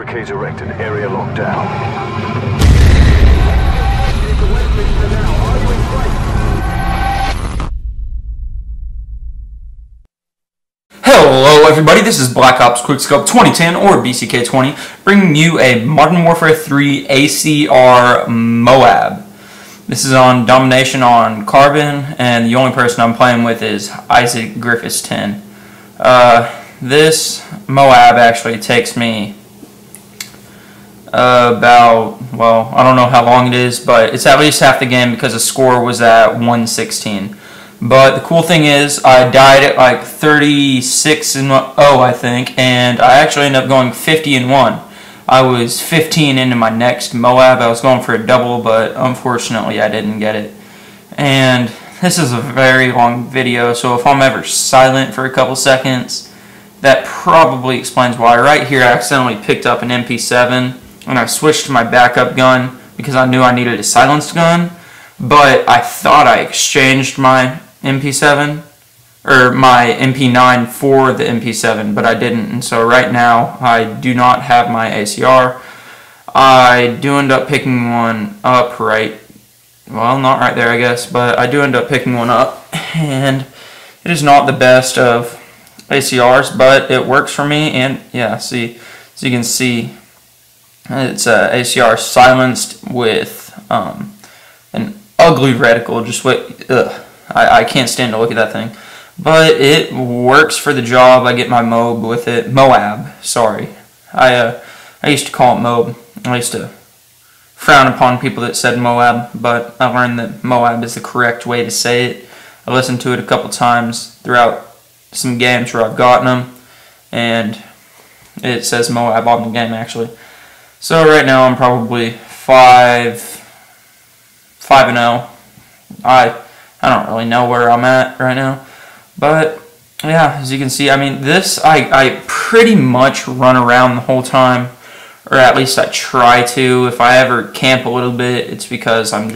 Barricades erected. Area locked down. Hello everybody, this is Black Ops Quickscope 2010 or BCK20 bringing you a Modern Warfare 3 ACR MOAB. This is on Domination on Carbon, and the only person I'm playing with is Isaac Griffiths 10. This MOAB actually takes me about, well, I don't know how long it is, but it's at least half the game because the score was at 116. But the cool thing is, I died at like 36-0, I think, and I actually ended up going 50-1. I was 15 into my next MOAB. I was going for a double, but unfortunately I didn't get it. And this is a very long video, so if I'm ever silent for a couple seconds, that probably explains why. Right here I accidentally picked up an MP7, and I switched to my backup gun because I knew I needed a silenced gun, but I thought I exchanged my MP7 or my MP9 for the MP7, but I didn't, and so right now I do not have my ACR. I do end up picking one up well, not right there I guess, but I do end up picking one up, and it is not the best of ACRs, but it works for me. And yeah, see, as you can see, it's ACR silenced with an ugly reticle. Just wait, I can't stand to look at that thing, but it works for the job. I get my MOAB with it. MOAB, sorry. I used to call it MOAB. I used to frown upon people that said MOAB, but I learned that MOAB is the correct way to say it. I listened to it a couple times throughout some games where I've gotten them, and it says MOAB on the game actually. So right now I'm probably 5-0. I don't really know where I'm at right now, but yeah, as you can see, I mean, this I pretty much run around the whole time, or at least I try to. If I ever camp a little bit, it's because I'm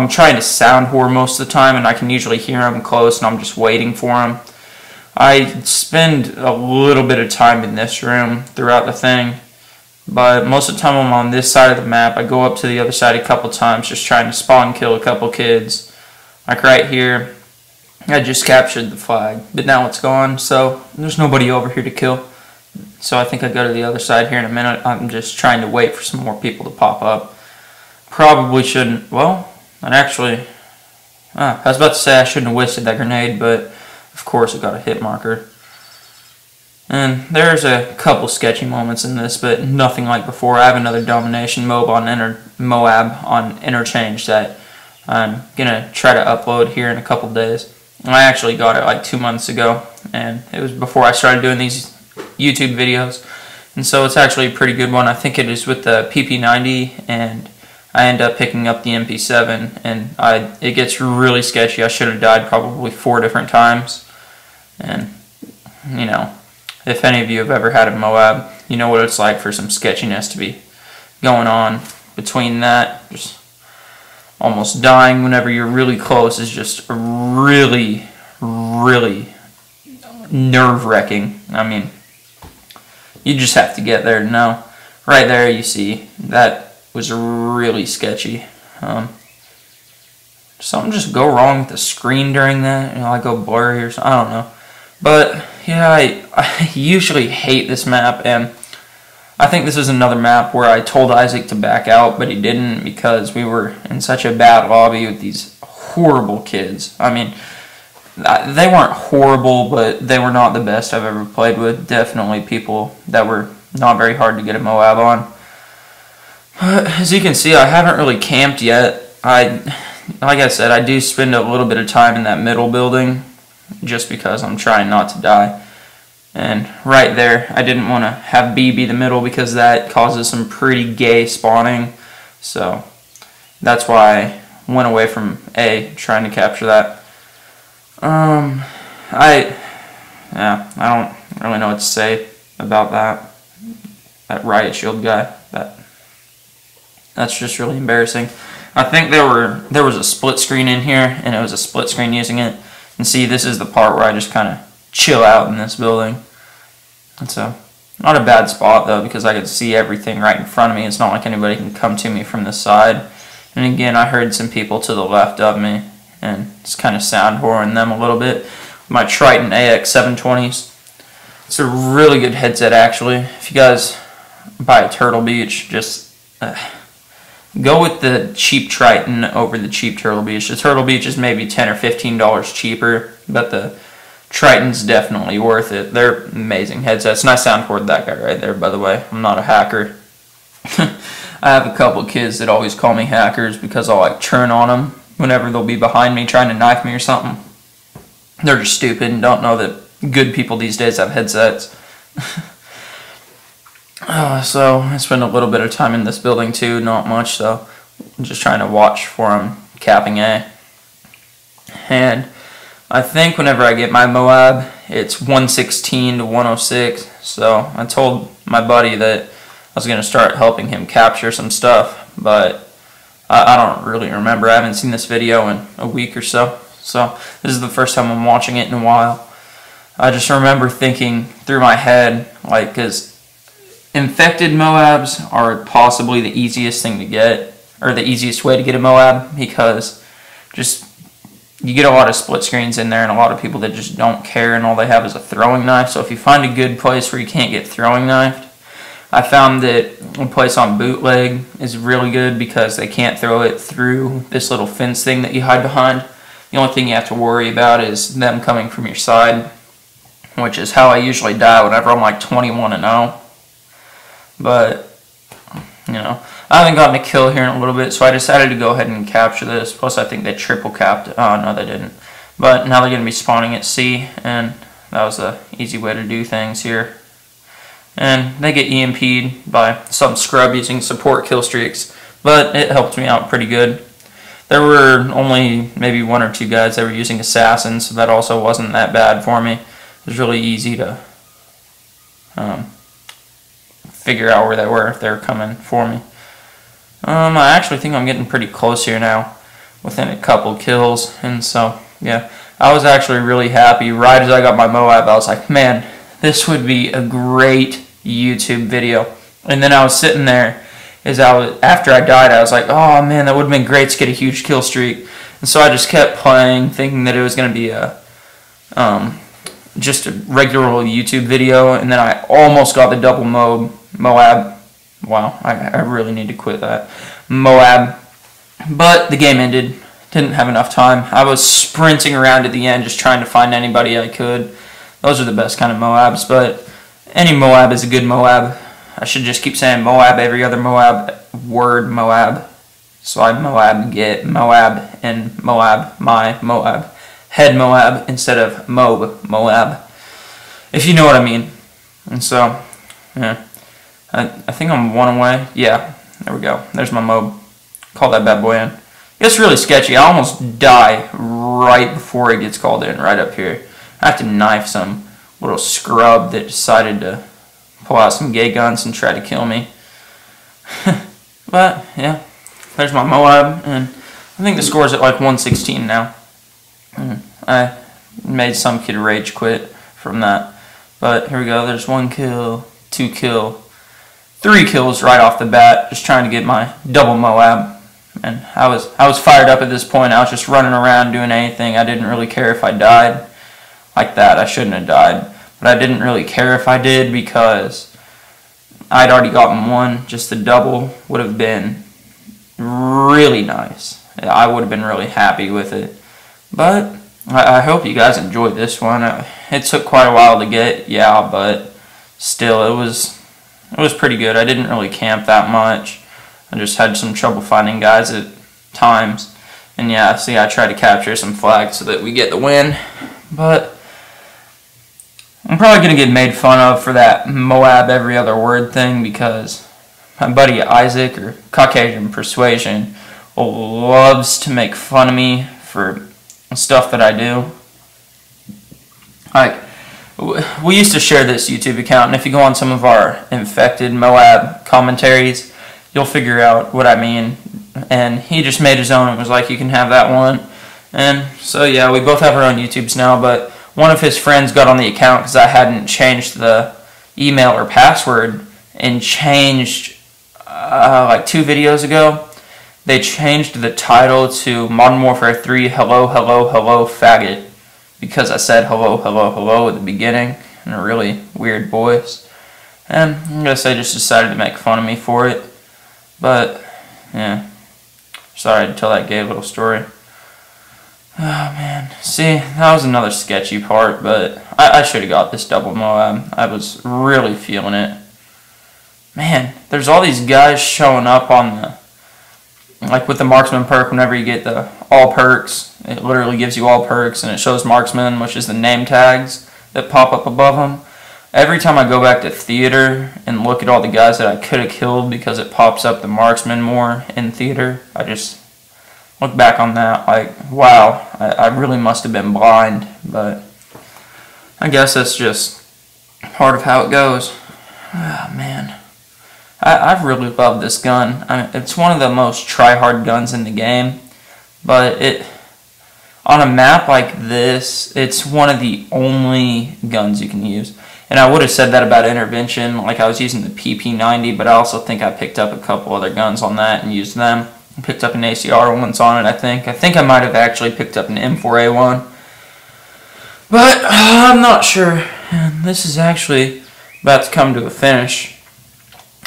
trying to sound whore most of the time, and I can usually hear them close, and I'm just waiting for them. I spend a little bit of time in this room throughout the thing, but most of the time I'm on this side of the map. I go up to the other side a couple times just trying to spawn kill a couple kids. Like right here, I just captured the flag, but now it's gone, so there's nobody over here to kill. So I think I'll go to the other side here in a minute. I'm just trying to wait for some more people to pop up. Probably shouldn't, well, I was about to say I shouldn't have wasted that grenade, but of course it got a hit marker. And there's a couple sketchy moments in this, but nothing like before. I have another Domination MOAB on Interchange that I'm gonna try to upload here in a couple days. I actually got it like 2 months ago, and it was before I started doing these YouTube videos, and so it's actually a pretty good one. I think it is with the PP90, and I end up picking up the MP7, and it gets really sketchy. I should have died probably 4 different times, and you know, if any of you have ever had a MOAB, you know what it's like for some sketchiness to be going on between that. Just almost dying whenever you're really close is just really, really nerve-wracking. I mean, you just have to get there to know. Right there you see, that was really sketchy. Something just go wrong with the screen during that, you know, I go blurry or something, I don't know. But yeah, I usually hate this map, and I think this is another map where I told Isaac to back out, but he didn't because we were in such a bad lobby with these horrible kids. I mean, they weren't horrible, but they were not the best I've ever played with. Definitely people that were not very hard to get a MOAB on. But as you can see, I haven't really camped yet. Like I said, I do spend a little bit of time in that middle building just because I'm trying not to die. And right there, I didn't want to have B be the middle because that causes some pretty gay spawning. So that's why I went away from A, trying to capture that. I don't really know what to say about that. That riot shield guy. That's just really embarrassing. I think there was a split screen in here, and it was a split screen using it. And see, this is the part where I just kind of chill out in this building. And so, Not a bad spot though, because I could see everything right in front of me. It's not like anybody can come to me from the side. And again, I heard some people to the left of me, and it's kind of sound whoring them a little bit. My Triton AX 720s. It's a really good headset actually. If you guys buy a Turtle Beach, just go with the cheap Triton over the cheap Turtle Beach. The Turtle Beach is maybe $10 or $15 cheaper, but the Triton's definitely worth it. They're amazing headsets, and I sound toward that guy right there, by the way. I'm not a hacker. I have a couple of kids that always call me hackers because I'll like churn on them whenever they'll be behind me trying to knife me or something. They're just stupid and don't know that good people these days have headsets. So I spend a little bit of time in this building too, not much though. I'm just trying to watch for them capping A. And I think whenever I get my MOAB, it's 116 to 106. So I told my buddy that I was going to start helping him capture some stuff, but I don't really remember. I haven't seen this video in a week or so. So this is the first time I'm watching it in a while. I just remember thinking through my head, like, because infected MOABs are possibly the easiest thing to get, or the easiest way to get a MOAB, because just you get a lot of split screens in there and a lot of people that just don't care and all they have is a throwing knife. So if you find a good place where you can't get throwing knifed, I found that a place on Bootleg is really good because they can't throw it through this little fence thing that you hide behind. The only thing you have to worry about is them coming from your side, which is how I usually die whenever I'm like 21-0. But, you know, I haven't gotten a kill here in a little bit, so I decided to go ahead and capture this. Plus, I think they triple capped. Oh, no, they didn't. But now they're going to be spawning at C, and that was an easy way to do things here. And they get EMP'd by some scrub using support kill streaks, but it helped me out pretty good. There were only maybe 1 or 2 guys that were using assassins, so that also wasn't that bad for me. It was really easy to figure out where they were if they were coming for me. I actually think I'm getting pretty close here now, within a couple kills, and so yeah, I was actually really happy. Right as I got my MOAB, I was like, man, this would be a great YouTube video. And then I was sitting there, after I died, I was like, oh man, that would have been great to get a huge kill streak. And so I just kept playing, thinking that it was going to be a just a regular old YouTube video, and then I almost got the double MOAB. Wow, I really need to quit that. MOAB. But the game ended. Didn't have enough time. I was sprinting around at the end just trying to find anybody I could. Those are the best kind of MOABs, but any MOAB is a good MOAB. I should just keep saying MOAB every other MOAB word MOAB. So I MOAB get MOAB and MOAB, my MOAB. Head MOAB instead of MOAB. If you know what I mean. And so, yeah. I think I'm 1 away. Yeah, there we go. There's my MOAB. Call that bad boy in. It's really sketchy. I almost die right before it gets called in, right up here. I have to knife some little scrub that decided to pull out some gay guns and try to kill me. But, yeah, there's my MOAB, and I think the score's at like 116 now. I made some kid rage quit from that. But here we go. There's 1 kill, 2 kill, 3 kills right off the bat, just trying to get my double MOAB. And I was fired up at this point. I was just running around doing anything. I didn't really care if I died like that. I shouldn't have died. But I didn't really care if I did because I'd already gotten 1. Just the double would have been really nice. I would have been really happy with it. But I hope you guys enjoyed this one. It took quite a while to get, yeah, but still it was pretty good. I didn't really camp that much. I just had some trouble finding guys at times. And yeah, see, I tried to capture some flags so that we get the win. But I'm probably going to get made fun of for that MOAB every other word thing because my buddy Isaac, or Caucasian Persuasion, loves to make fun of me for stuff that I do. Like, we used to share this YouTube account, and if you go on some of our infected MOAB commentaries, you'll figure out what I mean. And he just made his own and was like, you can have that one. And so yeah, we both have our own YouTubes now, but one of his friends got on the account because I hadn't changed the email or password and changed, like 2 videos ago, they changed the title to Modern Warfare 3 Hello, Hello, Hello, Faggot, because I said hello, hello, hello at the beginning in a really weird voice. And I guess they just decided to make fun of me for it. But, yeah. Sorry I had to tell that gay little story. Oh, man. See, that was another sketchy part, but I should have got this double MOAB. I was really feeling it. Man, there's all these guys showing up on the, like with the marksman perk, whenever you get the all perks, it literally gives you all perks, and it shows marksman, which is the name tags that pop up above them. Every time I go back to theater and look at all the guys that I could have killed because it pops up the marksman more in theater, I just look back on that like, wow, I really must have been blind, but I guess that's just part of how it goes. Oh, man. I've really loved this gun. I mean, it's one of the most try-hard guns in the game, but on a map like this, it's one of the only guns you can use. And I would have said that about Intervention, like I was using the PP90, but I also think I picked up a couple other guns on that and used them. I picked up an ACR once on it, I think. I think I might have actually picked up an M4A1. But I'm not sure. And this is actually about to come to a finish.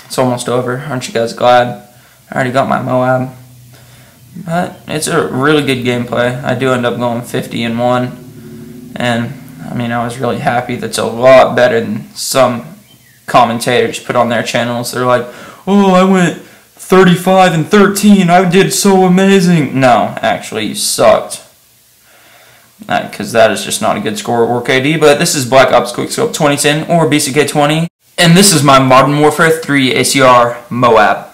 It's almost over. Aren't you guys glad? I already got my MOAB. But it's a really good gameplay. I do end up going 50-1. And I mean, I was really happy. That's a lot better than some commentators put on their channels. They're like, oh, I went 35-13. I did so amazing. No, actually, you sucked. Because that is just not a good score or KD. But this is Black Ops Quickscope 2010 or BCK 20. And this is my Modern Warfare 3 ACR MOAB.